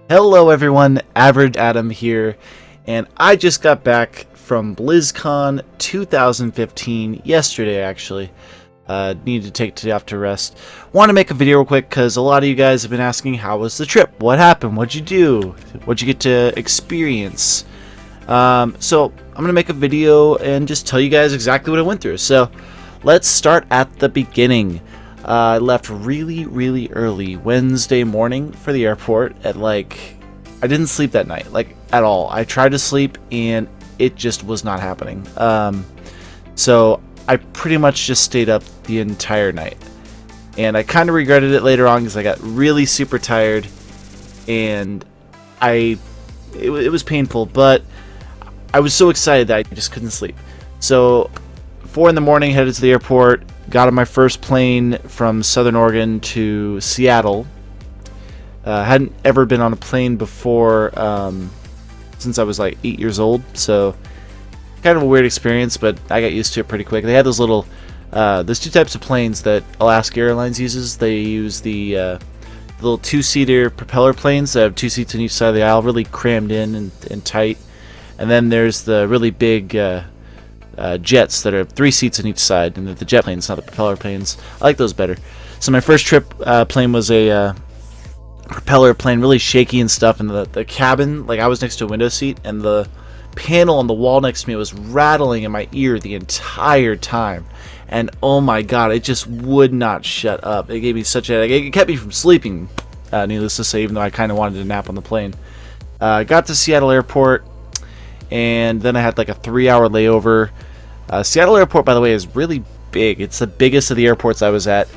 Hello everyone, Average Adam here, and I just got back from Blizzcon 2015, yesterday actually. Needed to take today off to rest. Want to make a video real quick because a lot of you guys have been asking how was the trip? What happened? What'd you do? What'd you get to experience? So I'm going to make a video and just tell you guys exactly what I went through. So let's start at the beginning. I left really early Wednesday morning for the airport at I didn't sleep that night, at all. I tried to sleep and it just was not happening. So I pretty much just stayed up the entire night. And I kind of regretted it later on because I got really super tired and it was painful, but I was so excited that I just couldn't sleep. So 4 in the morning, headed to the airport, got on my first plane from Southern Oregon to Seattle. Hadn't ever been on a plane before since I was 8 years old, so kind of a weird experience, but I got used to it pretty quick. They had those little, there's two types of planes that Alaska Airlines uses. They use the little two-seater propeller planes that have 2 seats on each side of the aisle, really crammed in and tight. And then there's the really big jets that are 3 seats on each side, and the jet planes, not the propeller planes. I like those better. So my first trip plane was a propeller plane, really shaky and stuff, and the cabin, I was next to a window seat, and the panel on the wall next to me was rattling in my ear the entire time, and oh my god, it just would not shut up. It gave me such a, it kept me from sleeping, needless to say, even though I kind of wanted to nap on the plane. Got to Seattle Airport, and then I had a 3-hour layover. Seattle Airport, by the way, is really big. It's the biggest of the airports I was at.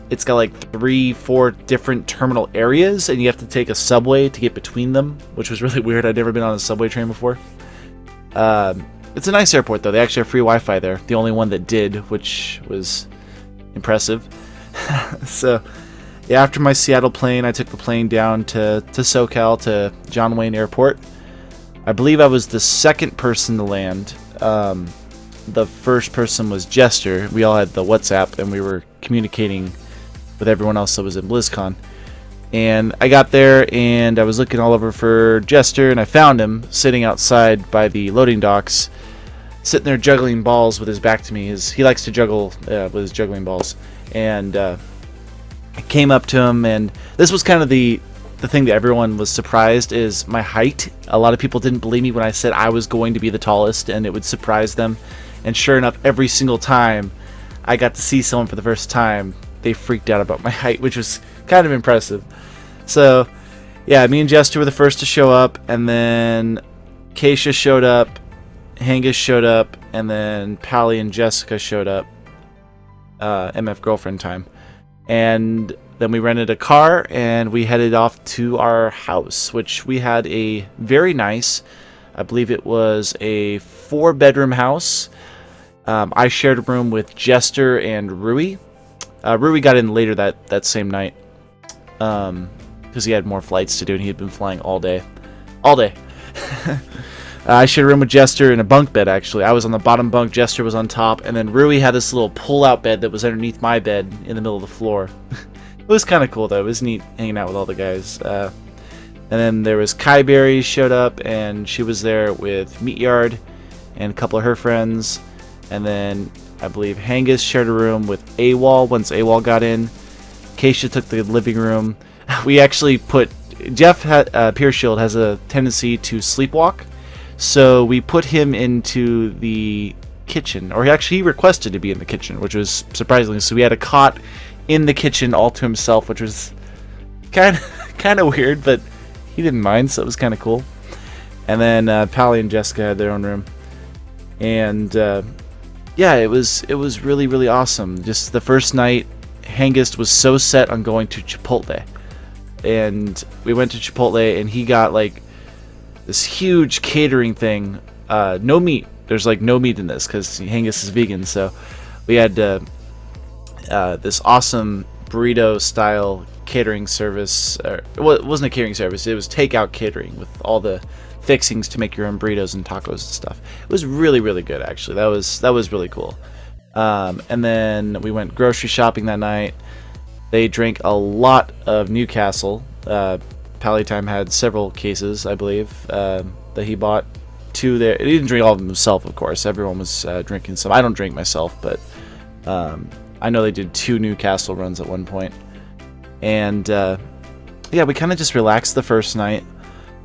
It's got 3-4 different terminal areas, and you have to take a subway to get between them, which was really weird. I'd never been on a subway train before. It's a nice airport, though. They actually have free Wi-Fi there. The only one that did, which was impressive. So, yeah, after my Seattle plane, I took the plane down to SoCal, to John Wayne Airport. I believe I was the second person to land. The first person was Jester. We all had the WhatsApp, and we were communicating with everyone else that was in BlizzCon. And I got there, and I was looking all over for Jester, and I found him sitting outside by the loading docks, sitting there juggling balls with his back to me. He likes to juggle with his juggling balls. And I came up to him, and this was kind of the thing that everyone was surprised, is my height. A lot of people didn't believe me when I said I was going to be the tallest, and it would surprise them. And sure enough, every single time I got to see someone for the first time, they freaked out about my height, which was kind of impressive. So, yeah, me and Jester were the first to show up, and then Keisha showed up, Hangus showed up, and then Pally and Jessica showed up. MF girlfriend time. And then we rented a car, and we headed off to our house, which we had a very nice, I believe it was a 4-bedroom house. I shared a room with Jester and Rui. Rui got in later that same night because he had more flights to do, and he had been flying all day. I shared a room with Jester in a bunk bed, actually. I was on the bottom bunk, Jester was on top, and then Rui had this little pull-out bed that was underneath my bed in the middle of the floor. It was kind of cool, though. It was neat hanging out with all the guys. And then there was Kai Berry showed up, and she was there with Meat Yard and a couple of her friends. And then I believe Hangus shared a room with AWOL once AWOL got in. Keisha took the living room. We actually put... Jeff Pearshield has a tendency to sleepwalk, so we put him into the kitchen. Or he requested to be in the kitchen, which was surprising. So we had a cot in the kitchen all to himself, which was kind of weird, but he didn't mind, so it was kind of cool. And then Pally and Jessica had their own room. And... yeah, it was really awesome. Just the first night, Hengist was so set on going to Chipotle, and we went to Chipotle, and he got this huge catering thing. No meat. There's no meat in this because Hengist is vegan. So we had this awesome burrito style catering service. Well, it wasn't a catering service. It was takeout catering with all the fixings to make your own burritos and tacos and stuff. It was really good, actually. That was really cool. And then we went grocery shopping that night. They drank a lot of Newcastle. Palytime had several cases, I believe, that he bought. 2 there. He didn't drink all of them himself, of course. Everyone was drinking some. I don't drink myself, but I know they did 2 Newcastle runs at one point. And yeah, we kind of just relaxed the first night.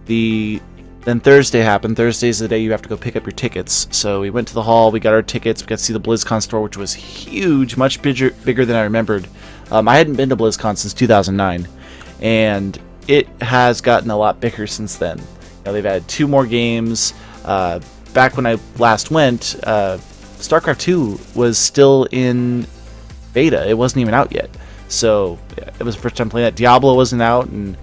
Then Thursday happened. Thursday's the day you have to go pick up your tickets. So we went to the hall, we got our tickets, we got to see the Blizzcon store, which was huge, much bigger than I remembered. I hadn't been to Blizzcon since 2009, and it has gotten a lot bigger since then. They've added 2 more games. Back when I last went, StarCraft 2 was still in beta. It wasn't even out yet. So it was the first time playing that. Diablo wasn't out, and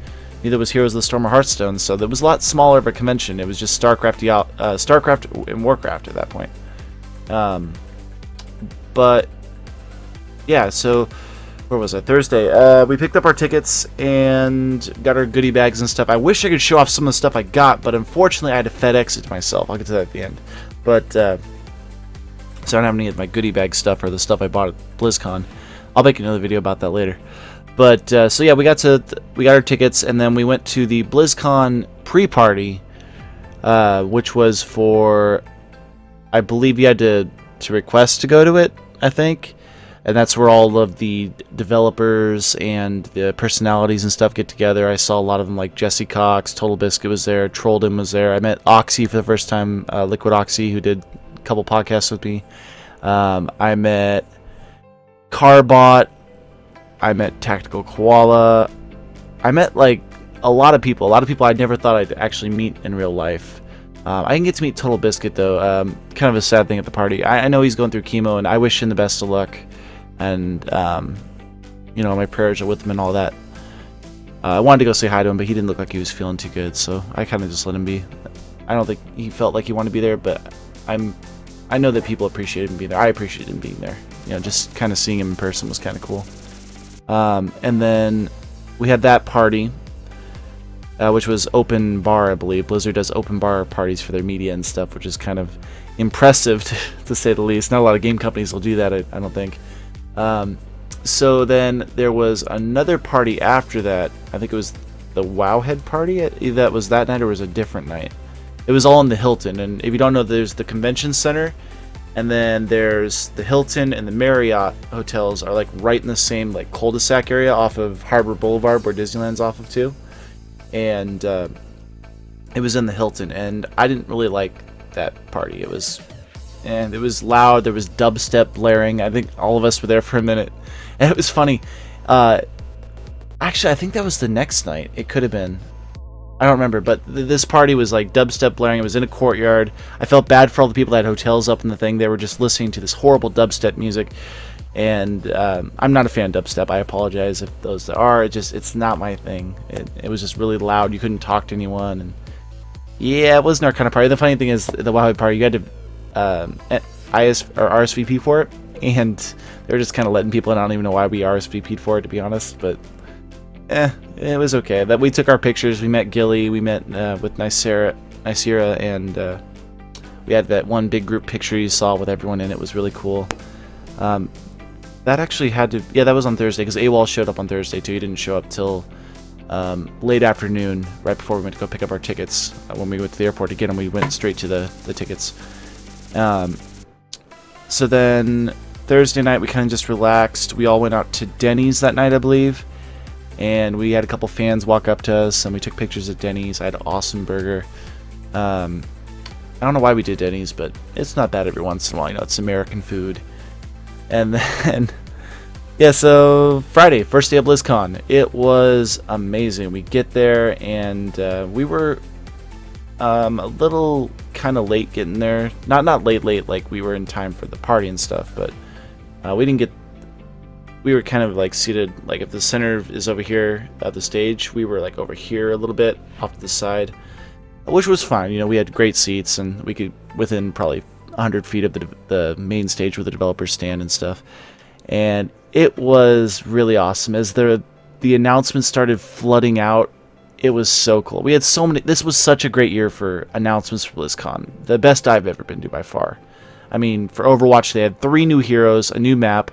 neither was Heroes of the Storm or Hearthstone. So it was a lot smaller of a convention. It was just StarCraft and Warcraft at that point. But yeah, so where was I? Thursday. We picked up our tickets and got our goodie bags and stuff. I wish I could show off some of the stuff I got, but unfortunately I had to FedEx it to myself. I'll get to that at the end. But so I don't have any of my goodie bag stuff or the stuff I bought at BlizzCon. I'll make another video about that later. But so yeah, we got our tickets, and then we went to the BlizzCon pre-party, which was for, I believe you had to request to go to it, I think. And that's where all of the developers and the personalities and stuff get together. I saw a lot of them, like Jesse Cox, Total Biscuit was there, Trolldom was there. I met Oxy for the first time, Liquid Oxy, who did a couple podcasts with me. I met Carbot. I met Tactical Koala. I met like a lot of people I never thought I'd actually meet in real life. I didn't get to meet Total Biscuit though. Kind of a sad thing at the party. I know he's going through chemo, and I wish him the best of luck. And you know, my prayers are with him and all that. I wanted to go say hi to him, but he didn't look like he was feeling too good, so I kind of just let him be. I don't think he felt like he wanted to be there, but I know that people appreciated him being there. I appreciated him being there. You know, just kind of seeing him in person was kind of cool. And then we had that party, which was open bar, I believe. Blizzard does open bar parties for their media and stuff, which is kind of impressive to say the least. Not a lot of game companies will do that, I don't think. So then there was another party after that. I think it was the Wowhead party. Either that was that night or was a different night. It was all in the Hilton, and if you don't know, there's the convention center, and then there's the Hilton and the Marriott hotels are like right in the same like cul-de-sac area off of Harbor Boulevard, where Disneyland's off of too. And it was in the Hilton, and I didn't really like that party. It was loud. There was dubstep blaring. I think all of us were there for a minute, and it was funny. Actually, I think that was the next night. It could have been. I don't remember, but this party was like dubstep blaring. It was in a courtyard. I felt bad for all the people that had hotels up in the thing. They were just listening to this horrible dubstep music, and I'm not a fan of dubstep. I apologize if those that are. It's not my thing. It was just really loud. You couldn't talk to anyone, and yeah, it wasn't our kind of party. The funny thing is, the Wowhead party, you had to RSVP for it, and they were just kind of letting people in. I don't even know why we RSVP'd for it, to be honest, but it was okay. That we took our pictures. We met Gilly. We met with Nicera, and we had that one big group picture you saw with everyone in it. It was really cool. That actually had to, yeah, that was on Thursday, because AWOL showed up on Thursday too. He didn't show up till late afternoon, right before we went to go pick up our tickets. When we went to the airport to get them, we went straight to the tickets. So then Thursday night we kind of just relaxed. We all went out to Denny's that night, I believe, and we had a couple fans walk up to us, and we took pictures at Denny's. I had an awesome burger. I don't know why we did Denny's, but it's not bad every once in a while. You know, it's American food. And then yeah, so Friday, first day of BlizzCon. It was amazing. We get there, and we were a little kind of late getting there. Not late, like we were in time for the party and stuff, but we were kind of like seated, like if the center is over here at the stage, we were like over here a little bit off to the side, which was fine. You know, we had great seats, and we could within probably 100 feet of the main stage where the developers stand and stuff. And it was really awesome. As the announcements started flooding out, it was so cool. We had so many. This was such a great year for announcements for BlizzCon. The best I've ever been to by far. I mean, for Overwatch, they had 3 new heroes, a new map.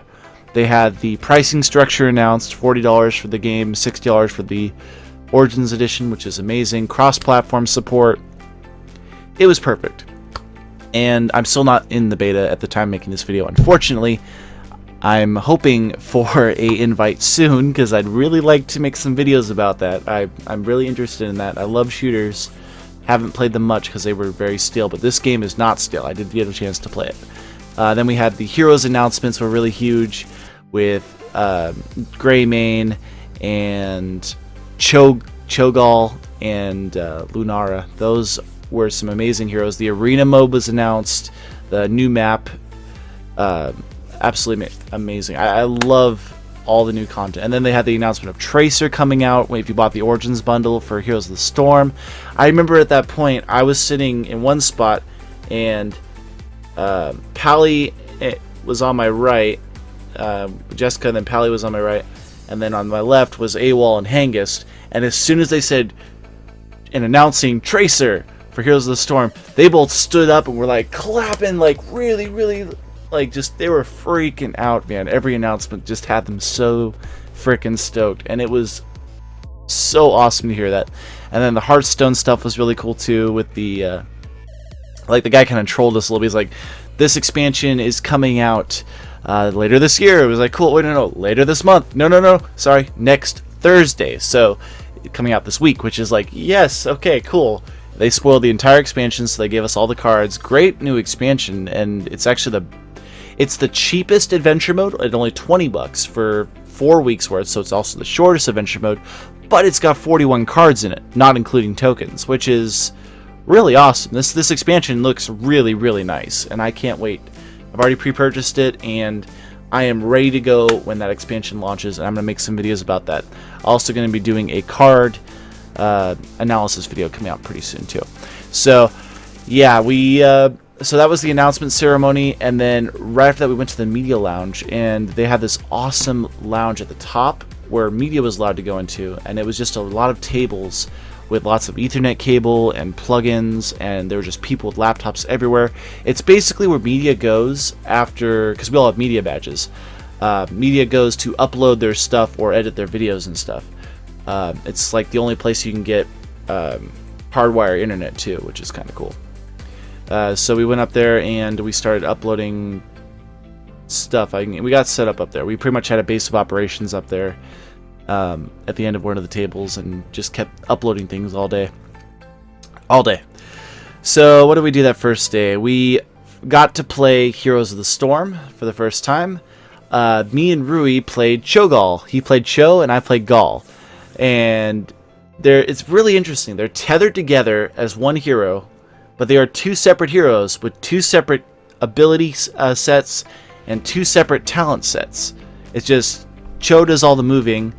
They had the pricing structure announced: $40 for the game, $60 for the Origins Edition, which is amazing, cross-platform support. It was perfect. And I'm still not in the beta at the time making this video, unfortunately. I'm hoping for a invite soon, because I'd really like to make some videos about that. I'm really interested in that. I love shooters. Haven't played them much because they were very stale, but this game is not stale. I did get a chance to play it. Then we had the Heroes announcements were really huge, with Greymane and Cho'Gall and Lunara. Those were some amazing heroes. The Arena mode was announced. The new map, absolutely amazing. I love all the new content. And then they had the announcement of Tracer coming out if you bought the Origins bundle for Heroes of the Storm. I remember at that point I was sitting in one spot and Pally was on my right, Jessica, and then Pally was on my right, and then on my left was AWOL and Hengist. And as soon as they said in announcing Tracer for Heroes of the Storm, they both stood up and were like clapping, like really like just, they were freaking out, man. Every announcement just had them so freaking stoked, and it was so awesome to hear that. And then the Hearthstone stuff was really cool too, with the like the guy kind of trolled us a little bit. He's like, this expansion is coming out later this year. It was like, cool, wait, no, later this month. No, sorry, next Thursday. So coming out this week, which is like, yes, okay, cool. They spoiled the entire expansion, so they gave us all the cards. Great new expansion, and it's actually the cheapest adventure mode at only $20 for 4 weeks worth. So it's also the shortest adventure mode, but it's got 41 cards in it, not including tokens, which is really awesome. This expansion looks really nice, and I can't wait. I've already pre-purchased it, and I am ready to go when that expansion launches, and I'm going to make some videos about that. Also going to be doing a card analysis video coming out pretty soon too. So yeah, so that was the announcement ceremony, and then right after that we went to the media lounge, and they had this awesome lounge at the top where media was allowed to go into, and it was just a lot of tables with lots of Ethernet cable and plugins, and there were just people with laptops everywhere. It's basically where media goes after, because we all have media badges. Media goes to upload their stuff or edit their videos and stuff. It's like the only place you can get hardwire internet too, which is kind of cool. So we went up there and we started uploading stuff. We got set up there. We pretty much had a base of operations up there at the end of one of the tables, and just kept uploading things all day. So what did we do that first day? We got to play Heroes of the Storm for the first time. Me and Rui played Cho'Gall. He played Cho and I played Gall. And it's really interesting. They're tethered together as one hero, but they are two separate heroes with two separate ability sets and two separate talent sets. It's just Cho does all the moving,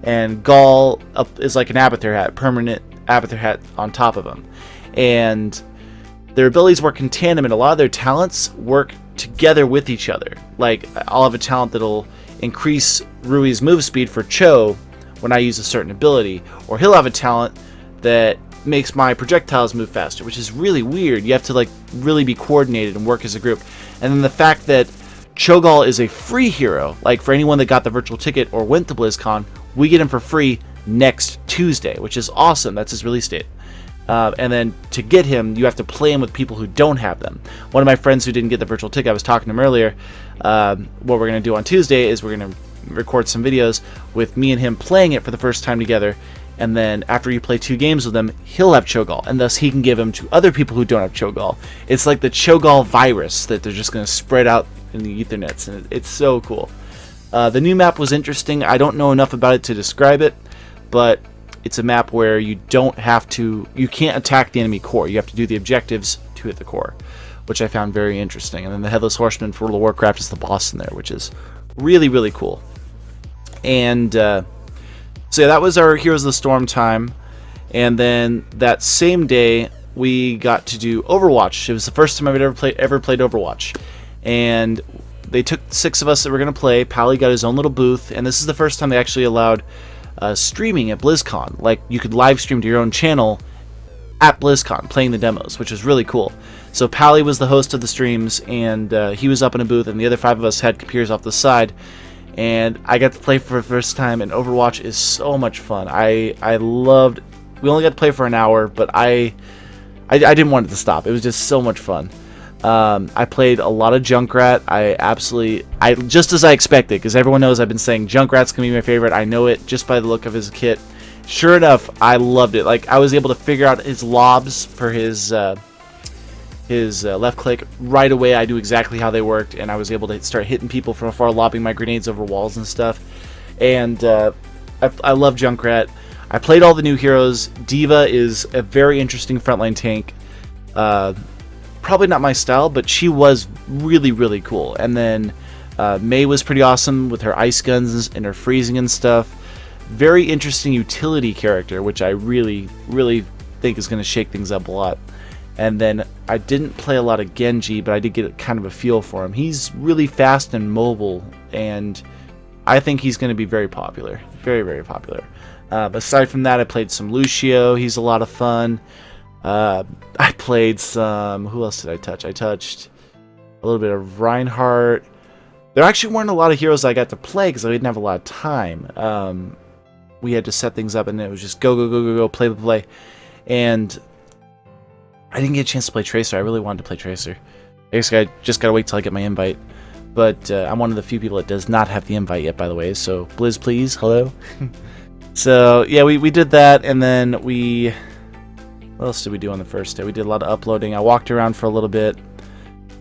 and Gall is like an Abathur hat, permanent Abathur hat on top of him. And their abilities work in tandem, and a lot of their talents work together with each other. Like, I'll have a talent that'll increase Rui's move speed for Cho when I use a certain ability, or he'll have a talent that makes my projectiles move faster, which is really weird. You have to like really be coordinated and work as a group. And then the fact that Cho'Gall is a free hero, like for anyone that got the virtual ticket or went to BlizzCon, we get him for free next Tuesday, which is awesome. That's his release date. And then to get him, you have to play him with people who don't have them. One of my friends who didn't get the virtual ticket, I was talking to him earlier, what we're going to do on Tuesday is we're going to record some videos with me and him playing it for the first time together, and then after you play 2 games with him, he'll have Cho'Gall, and thus he can give him to other people who don't have Cho'Gall. It's like the Cho'Gall virus that they're just going to spread out in the Ethernets, and it's so cool. The new map was interesting. I don't know enough about it to describe it, but it's a map where you can't attack the enemy core. You have to do the objectives to hit the core, which I found very interesting. And then the Headless Horseman for World of Warcraft is the boss in there, which is really cool. And so yeah, that was our Heroes of the Storm time. And then that same day, we got to do Overwatch. It was the first time I've ever played Overwatch. And they took 6 of us that were going to play. Pally got his own little booth, and this is the first time they actually allowed streaming at BlizzCon. Like, you could live stream to your own channel at BlizzCon, playing the demos, which was really cool. So Pally was the host of the streams, and he was up in a booth, and the other 5 of us had computers off the side, and I got to play for the first time, and Overwatch is so much fun. I loved. We only got to play for an hour, but I didn't want it to stop. It was just so much fun. I played a lot of Junkrat. I just as I expected, because everyone knows I've been saying Junkrat's gonna be my favorite. I know it just by the look of his kit. Sure enough, I loved it. Like, I was able to figure out his lobs for his left click right away. I knew exactly how they worked, and I was able to start hitting people from afar, lobbing my grenades over walls and stuff. And I love Junkrat. I played all the new heroes. D.Va is a very interesting frontline tank. Probably not my style, but she was really, really cool. And then Mei was pretty awesome with her ice guns and her freezing and stuff. Very interesting utility character, which I really, really think is going to shake things up a lot. And then I didn't play a lot of Genji, but I did get kind of a feel for him. He's really fast and mobile, and I think he's going to be very popular. Very, very popular. Aside from that, I played some Lucio. He's a lot of fun. I played some... Who else did I touch? I touched a little bit of Reinhardt. There actually weren't a lot of heroes I got to play because I didn't have a lot of time. We had to set things up, and it was just go, play. And I didn't get a chance to play Tracer. I really wanted to play Tracer. I guess I just gotta wait till I get my invite. But I'm one of the few people that does not have the invite yet, by the way. So, Blizz, please, hello. So, yeah, we did that, and then what else did we do on the first day? We did a lot of uploading. I walked around for a little bit,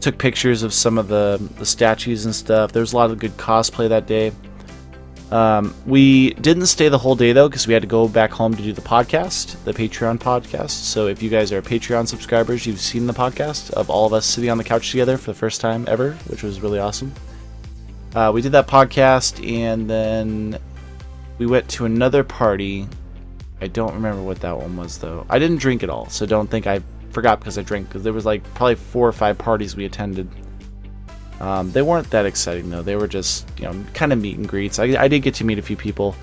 took pictures of some of the statues and stuff. There was a lot of good cosplay that day. We didn't stay the whole day, though, because we had to go back home to do the podcast, the Patreon podcast. So if you guys are Patreon subscribers, you've seen the podcast of all of us sitting on the couch together for the first time ever, which was really awesome. We did that podcast, and then we went to another party. I don't remember what that one was, though. I didn't drink at all, so don't think I forgot because I drank, because there was like probably 4 or 5 parties we attended. They weren't that exciting, though. They were just, kind of meet and greets. I did get to meet a few people.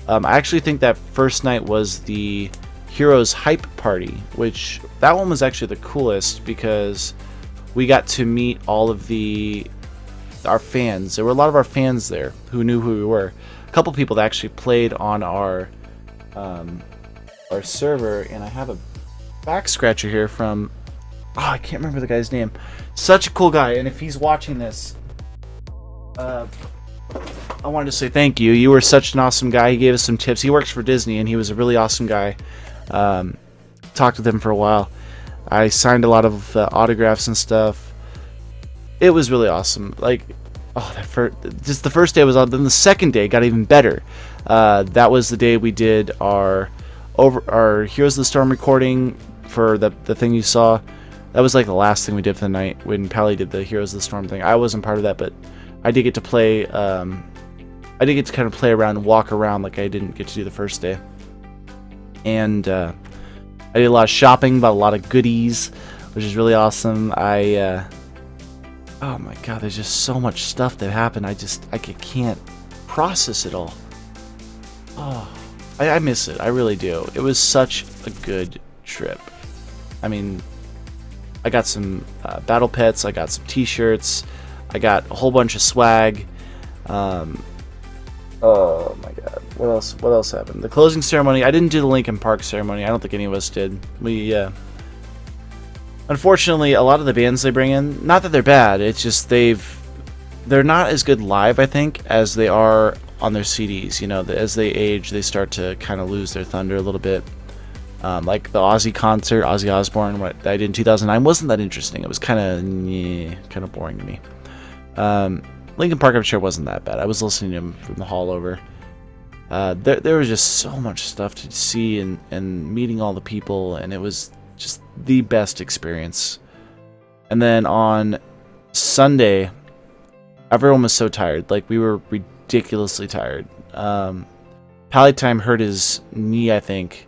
I actually think that first night was the Heroes Hype Party, which that one was actually the coolest because we got to meet all of our fans. There were a lot of our fans there who knew who we were. A couple people that actually played on our server, and I have a back scratcher here from... Oh, I can't remember the guy's name. Such a cool guy, and if he's watching this, I wanted to say thank you. You were such an awesome guy. He gave us some tips. He works for Disney, and he was a really awesome guy. Talked with him for a while. I signed a lot of autographs and stuff. It was really awesome. Like, just the first day was on. Then the second day got even better. That was the day we did our Heroes of the Storm recording for the thing you saw. That was like the last thing we did for the night when Pally did the Heroes of the Storm thing. I wasn't part of that, but I did get to play. I did get to kind of play around and walk around like I didn't get to do the first day. And I did a lot of shopping, bought a lot of goodies, which is really awesome. Oh my god, there's just so much stuff that happened. I can't process it all. Oh, I miss it. I really do. It was such a good trip. I mean, I got some battle pets, I got some t-shirts, I got a whole bunch of swag. Oh my god, what else happened? The closing ceremony, I didn't do the Linkin Park ceremony. I don't think any of us did. Unfortunately, a lot of the bands they bring in, not that they're bad, it's just they're not as good live, I think, as they are on their CDs. As they age, they start to kind of lose their thunder a little bit. Like the Ozzy concert, Ozzy Osbourne, what I did in 2009, wasn't that interesting. It was kind of boring to me. Linkin Park, I'm sure, wasn't that bad. I was listening to him from the hall over. There was just so much stuff to see and meeting all the people, and it was just the best experience. And then on Sunday, everyone was so tired. Like, we were ridiculously tired. Palatime hurt his knee, I think.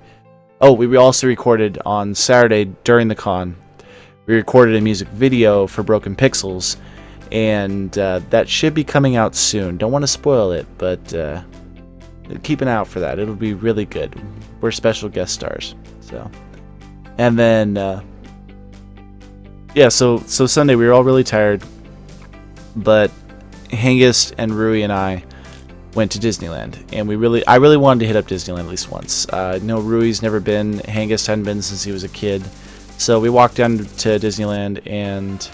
Oh, we also recorded on Saturday during the con. We recorded a music video for Broken Pixels, and that should be coming out soon. Don't want to spoil it, but keep an eye out for that. It'll be really good. We're special guest stars. And then, so Sunday we were all really tired, but Hengist and Rui and I went to Disneyland, and I really wanted to hit up Disneyland at least once. No, Rui's never been. Hengist hadn't been since he was a kid, so we walked down to Disneyland, and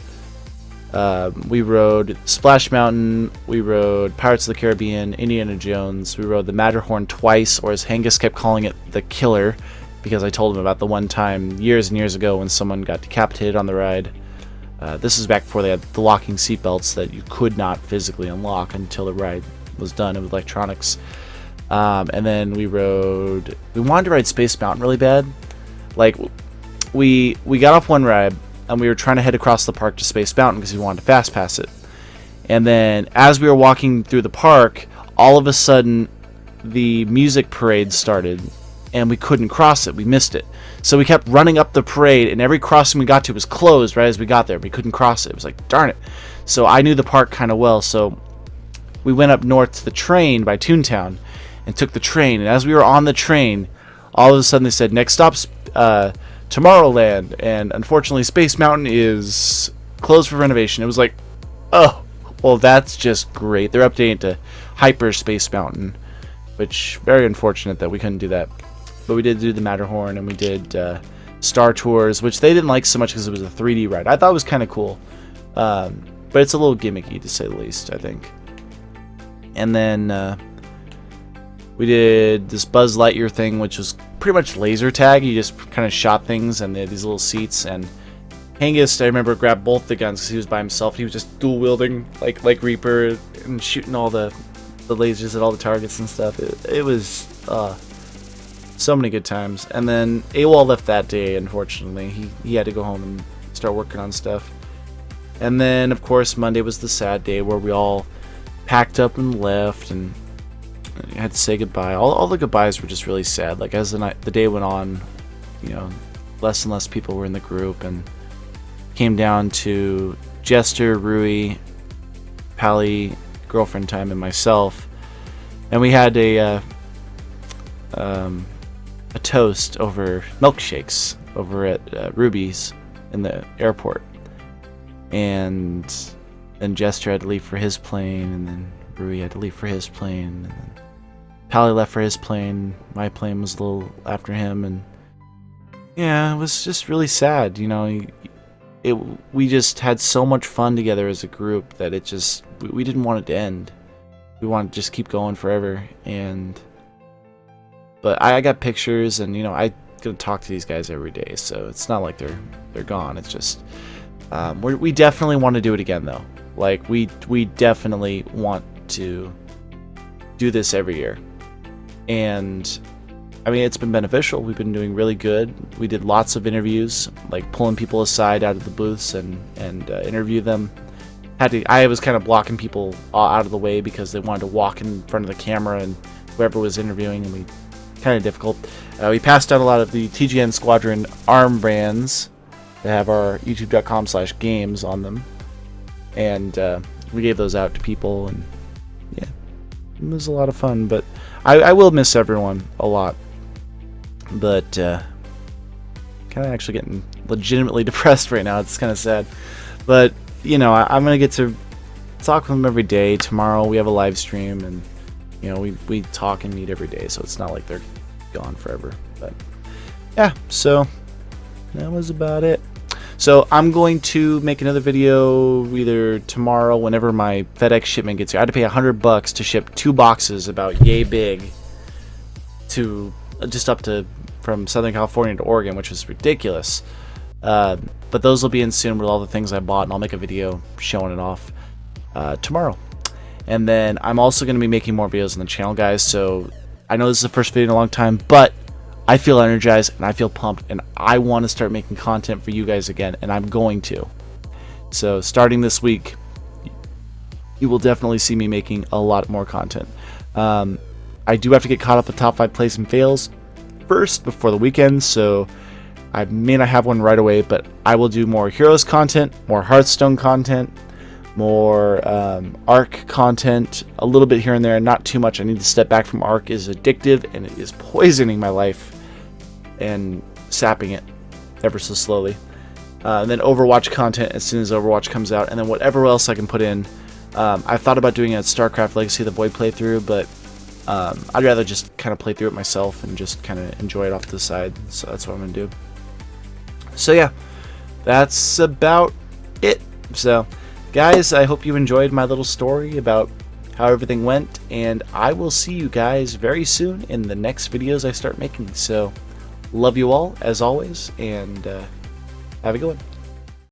we rode Splash Mountain, we rode Pirates of the Caribbean, Indiana Jones, we rode the Matterhorn twice, or as Hengist kept calling it, the Killer, because I told him about the one time years and years ago when someone got decapitated on the ride. This is back before they had the locking seatbelts that you could not physically unlock until the ride was done with electronics. And then we wanted to ride Space Mountain really bad. Like, we got off one ride and we were trying to head across the park to Space Mountain because we wanted to fast pass it. And then as we were walking through the park, all of a sudden the music parade started and we couldn't cross it. We missed it. So we kept running up the parade, and every crossing we got to was closed right as we got there. We couldn't cross it. It was like, darn it. So I knew the park kind of well, so we went up north to the train by Toontown and took the train. And as we were on the train, all of a sudden they said, next stop's Tomorrowland. And unfortunately, Space Mountain is closed for renovation. It was like, oh, well, that's just great. They're updating to Hyper Space Mountain, which very unfortunate that we couldn't do that. But we did do the Matterhorn, and we did Star Tours, which they didn't like so much because it was a 3D ride. I thought it was kind of cool, but it's a little gimmicky to say the least, I think. And then we did this Buzz Lightyear thing, which was pretty much laser tag. You just kind of shot things, and they had these little seats. And Hengist, I remember, grabbed both the guns because he was by himself. He was just dual wielding like Reaper and shooting all the lasers at all the targets and stuff. It was so many good times. And then AWOL left that day, unfortunately. He had to go home and start working on stuff. And then, of course, Monday was the sad day where we all packed up and left and had to say goodbye. All the goodbyes were just really sad. Like, as the day went on, you know, less and less people were in the group, and came down to Jester, Rui, Pally, girlfriend time, and myself. And we had a toast over milkshakes over at Ruby's in the airport. And then Jester had to leave for his plane, and then Rui had to leave for his plane, and then Pally left for his plane. My plane was a little after him, and yeah, it was just really sad, you know. We just had so much fun together as a group that we didn't want it to end. We wanted to just keep going forever. But I got pictures, and you know, I gonna talk to these guys every day, so it's not like they're gone. It's just we definitely want to do it again, though. Like, we definitely want to do this every year. And I mean, it's been beneficial. We've been doing really good. We did lots of interviews, like pulling people aside out of the booths and interview them. I was kind of blocking people out of the way because they wanted to walk in front of the camera and whoever was interviewing, and kind of difficult. We passed out a lot of the TGN Squadron armbands that have our youtube.com/games on them, and we gave those out to people, and yeah, it was a lot of fun. But I will miss everyone a lot. But kind of actually getting legitimately depressed right now. It's kind of sad. But you know, I'm gonna get to talk with them every day. Tomorrow we have a live stream, and you know, we talk and meet every day, so it's not like they're gone forever. But yeah, so that was about it. So I'm going to make another video either tomorrow, whenever my FedEx shipment gets here. I had to pay $100 to ship 2 boxes about yay big to just up to from Southern California to Oregon, which was ridiculous. But those will be in soon with all the things I bought, and I'll make a video showing it off tomorrow. And then I'm also going to be making more videos on the channel, guys. So I know this is the first video in a long time, but I feel energized and I feel pumped, and I want to start making content for you guys again, and I'm going to. So starting this week, you will definitely see me making a lot more content. I do have to get caught up with top 5 plays and fails first before the weekend, so I may not have one right away, but I will do more Heroes content, more Hearthstone content, more Arc content, a little bit here and there, not too much. I need to step back from Arc. It is addictive, and it is poisoning my life and sapping it ever so slowly. And then Overwatch content as soon as Overwatch comes out, and then whatever else I can put in I've thought about doing a StarCraft Legacy of the Void playthrough, but I'd rather just kind of play through it myself and just kind of enjoy it off to the side. So that's what I'm going to do. So yeah, that's about it. So guys, I hope you enjoyed my little story about how everything went, and I will see you guys very soon in the next videos I start making. So love you all as always, and have a good one.